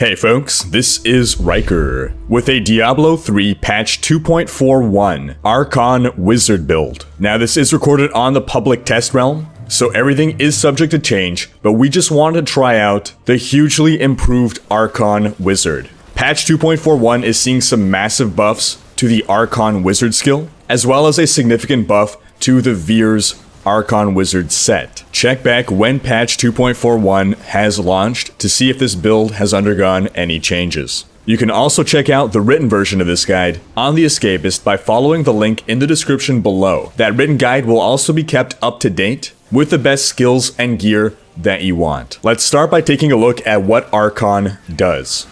Hey folks, this is Rhykker with a Diablo 3 patch 2.41 Archon Wizard build. Now this is recorded on the public test realm, so everything is subject to change, but we just wanted to try out the hugely improved Archon Wizard. Patch 2.41 is seeing some massive buffs to the Archon Wizard skill, as well as a significant buff to the Vyr's Archon Wizard set. Check back when patch 2.41 has launched to see if this build has undergone any changes. You can also check out the written version of this guide on The Escapist by following the link in the description below. That written guide will also be kept up to date with the best skills and gear that you want. Let's start by taking a look at what Archon does.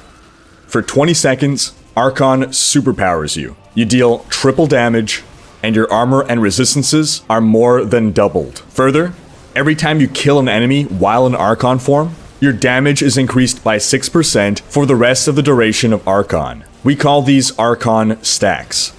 For 20 seconds, Archon superpowers you. You deal triple damage, and your armor and resistances are more than doubled. Further, every time you kill an enemy while in Archon form, your damage is increased by 6% for the rest of the duration of Archon. We call these Archon stacks.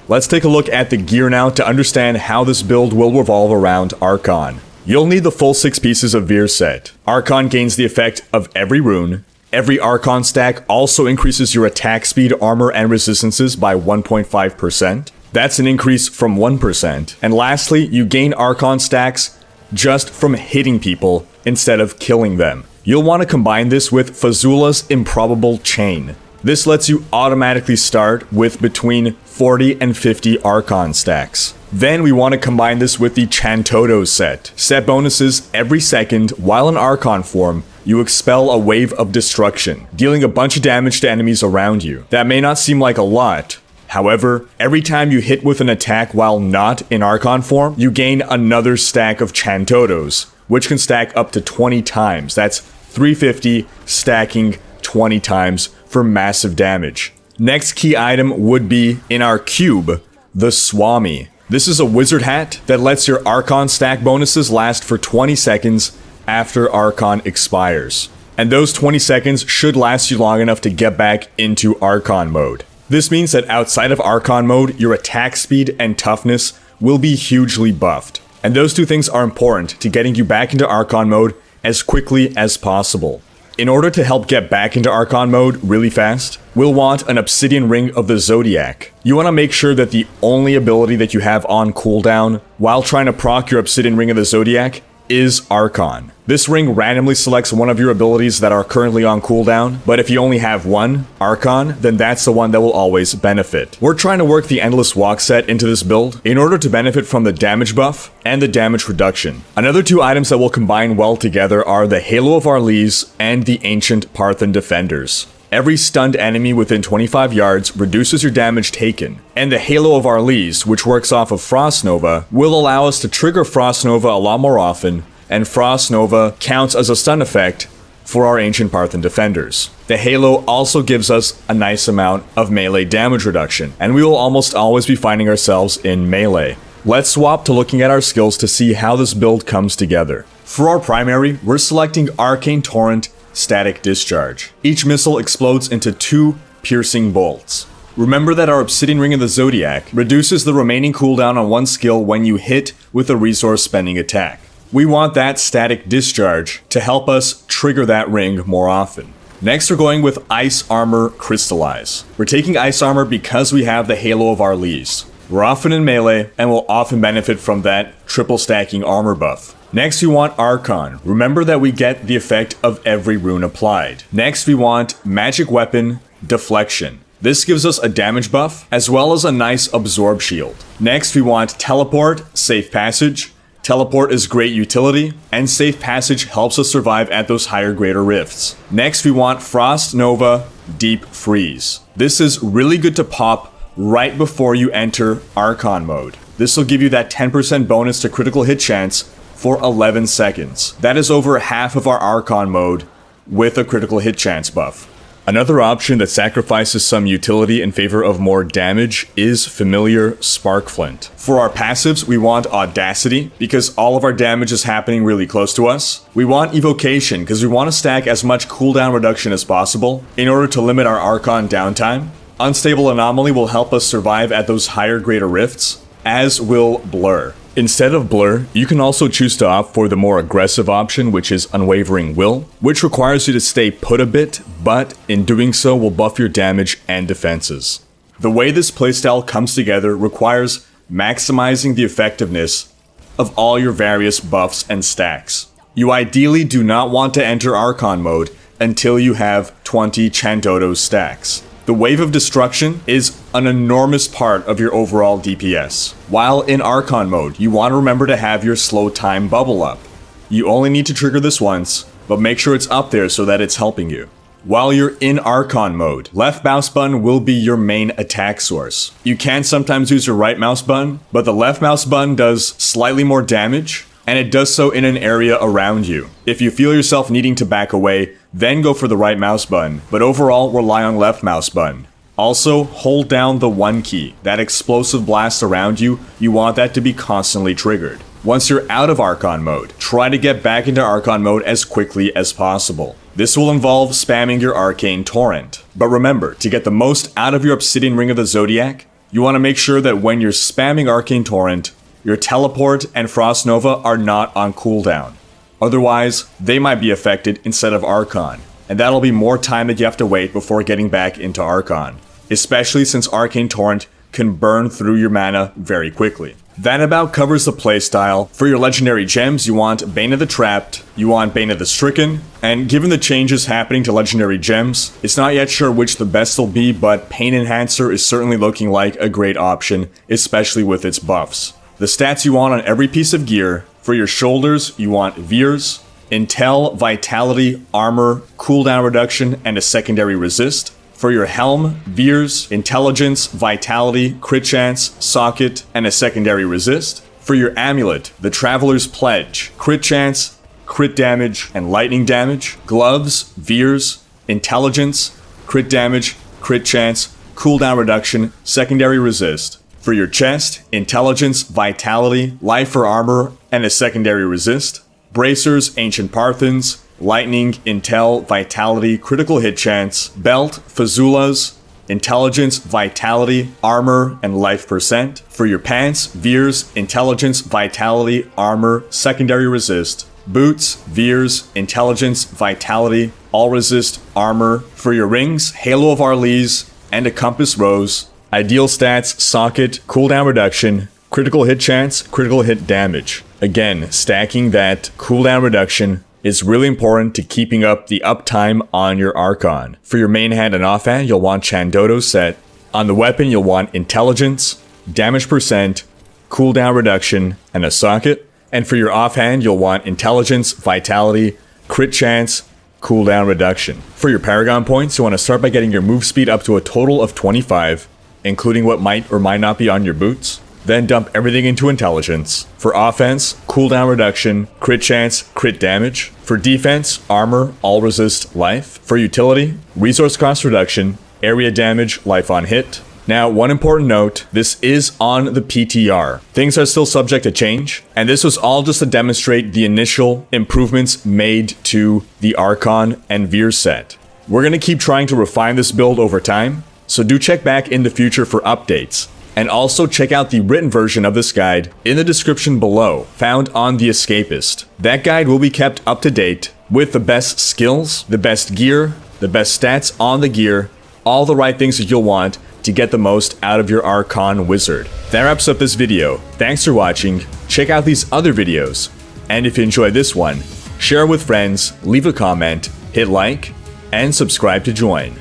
Let's take a look at the gear now to understand how this build will revolve around Archon. You'll need the full 6 pieces of Vyr set. Archon gains the effect of every rune. Every Archon stack also increases your attack speed, armor, and resistances by 1.5%. That's an increase from 1%. And lastly, you gain Archon stacks just from hitting people instead of killing them. You'll want to combine this with Fazula's Improbable Chain. This lets you automatically start with between 40 and 50 Archon stacks. Then we want to combine this with the Chantoto set. Set bonuses every second while in Archon form. You expel a wave of destruction, dealing a bunch of damage to enemies around you. That may not seem like a lot. However, every time you hit with an attack while not in Archon form, you gain another stack of Chantotos, which can stack up to 20 times. That's 350 stacking 20 times for massive damage. Next key item would be in our cube, the Swami. This is a wizard hat that lets your Archon stack bonuses last for 20 seconds after Archon expires. And those 20 seconds should last you long enough to get back into Archon mode. This means that outside of Archon mode, your attack speed and toughness will be hugely buffed. And those two things are important to getting you back into Archon mode as quickly as possible. In order to help get back into Archon mode really fast, we'll want an Obsidian Ring of the Zodiac. You want to make sure that the only ability that you have on cooldown while trying to proc your Obsidian Ring of the Zodiac is Archon. This ring randomly selects one of your abilities that are currently on cooldown, but if you only have one, Archon, then that's the one that will always benefit. We're trying to work the Endless Walk set into this build in order to benefit from the damage buff and the damage reduction. Another two items that will combine well together are the Halo of Arlese and the Ancient Parthan Defenders. Every stunned enemy within 25 yards reduces your damage taken, and the Halo of Arlese, which works off of Frost Nova, will allow us to trigger Frost Nova a lot more often, and Frost Nova counts as a stun effect for our Ancient Parthan Defenders. The Halo also gives us a nice amount of melee damage reduction, and we will almost always be finding ourselves in melee. Let's swap to looking at our skills to see how this build comes together. For our primary, we're selecting Arcane Torrent Static Discharge. Each missile explodes into 2 piercing bolts. Remember that our Obsidian Ring of the Zodiac reduces the remaining cooldown on one skill when you hit with a resource spending attack. We want that Static Discharge to help us trigger that ring more often. Next, we're going with Ice Armor Crystallize. We're taking Ice Armor because we have the Halo of Arlese. We're often in melee and will often benefit from that triple stacking armor buff. Next, we want Archon. Remember that we get the effect of every rune applied. Next, we want Magic Weapon Deflection. This gives us a damage buff, as well as a nice absorb shield. Next, we want Teleport, Safe Passage. Teleport is great utility, and Safe Passage helps us survive at those higher greater rifts. Next, we want Frost Nova Deep Freeze. This is really good to pop right before you enter Archon mode. This will give you that 10% bonus to critical hit chance for 11 seconds. That is over half of our Archon mode with a critical hit chance buff. Another option that sacrifices some utility in favor of more damage is Familiar Sparkflint. For our passives, we want Audacity because all of our damage is happening really close to us. We want Evocation because we want to stack as much cooldown reduction as possible in order to limit our Archon downtime. Unstable Anomaly will help us survive at those higher greater rifts, as will Blur. Instead of Blur, you can also choose to opt for the more aggressive option, which is Unwavering Will, which requires you to stay put a bit, but in doing so will buff your damage and defenses. The way this playstyle comes together requires maximizing the effectiveness of all your various buffs and stacks. You ideally do not want to enter Archon mode until you have 20 Chandodo stacks. The Wave of Destruction is an enormous part of your overall DPS. While in Archon mode, you want to remember to have your slow time bubble up. You only need to trigger this once, but make sure it's up there so that it's helping you. While you're in Archon mode, left mouse button will be your main attack source. You can sometimes use your right mouse button, but the left mouse button does slightly more damage, and it does so in an area around you. If you feel yourself needing to back away, then go for the right mouse button, but overall rely on left mouse button. Also, hold down the 1 key. That explosive blast around you, you want that to be constantly triggered. Once you're out of Archon mode, try to get back into Archon mode as quickly as possible. This will involve spamming your Arcane Torrent. But remember, to get the most out of your Obsidian Ring of the Zodiac, you want to make sure that when you're spamming Arcane Torrent, your Teleport and Frost Nova are not on cooldown. Otherwise, they might be affected instead of Archon, and that'll be more time that you have to wait before getting back into Archon, especially since Arcane Torrent can burn through your mana very quickly. That about covers the playstyle. For your legendary gems, you want Bane of the Trapped, you want Bane of the Stricken, and given the changes happening to legendary gems, it's not yet sure which the best will be, but Pain Enhancer is certainly looking like a great option, especially with its buffs. The stats you want on every piece of gear: for your shoulders, you want Vyrs, Intel, Vitality, Armor, Cooldown Reduction, and a secondary resist. For your helm, Vyrs, Intelligence, Vitality, Crit Chance, Socket, and a secondary resist. For your amulet, the Traveler's Pledge, Crit Chance, Crit Damage, and Lightning Damage. Gloves, Vyrs, Intelligence, Crit Damage, Crit Chance, Cooldown Reduction, secondary resist. For your chest, Intelligence, Vitality, Life or Armor, and a secondary resist. Bracers, Ancient Parthens, Lightning, Intel, Vitality, Critical Hit Chance. Belt, Fazulas, Intelligence, Vitality, Armor, and Life %. For your pants, Vyrs, Intelligence, Vitality, Armor, secondary resist. Boots, Vyrs, Intelligence, Vitality, all resist, Armor. For your rings, Halo of Arlese, and a Compass Rose. Ideal stats: Socket, Cooldown Reduction, Critical Hit Chance, Critical Hit Damage. Again, stacking that cooldown reduction is really important to keeping up the uptime on your Archon. For your main hand and offhand, you'll want Chandodo set. On the weapon, you'll want Intelligence, Damage %, Cooldown Reduction, and a Socket. And for your offhand, you'll want Intelligence, Vitality, Crit Chance, Cooldown Reduction. For your Paragon Points, you want to start by getting your move speed up to a total of 25, including what might or might not be on your boots. Then dump everything into Intelligence. For offense, Cooldown Reduction, Crit Chance, Crit Damage. For defense, Armor, All Resist, Life. For utility, Resource Cost Reduction, Area Damage, Life on Hit. Now, one important note, this is on the PTR. Things are still subject to change, and this was all just to demonstrate the initial improvements made to the Archon and Vyr set. We're going to keep trying to refine this build over time, so do check back in the future for updates. And also check out the written version of this guide in the description below, found on The Escapist. That guide will be kept up to date with the best skills, the best gear, the best stats on the gear, all the right things that you'll want to get the most out of your Archon Wizard. That wraps up this video. Thanks for watching. Check out these other videos. And if you enjoyed this one, share it with friends, leave a comment, hit like, and subscribe to join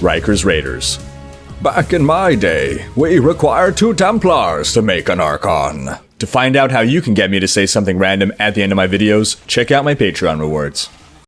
Rhyker's Raiders. Back in my day, we required 2 Templars to make an Archon. To find out how you can get me to say something random at the end of my videos, check out my Patreon rewards.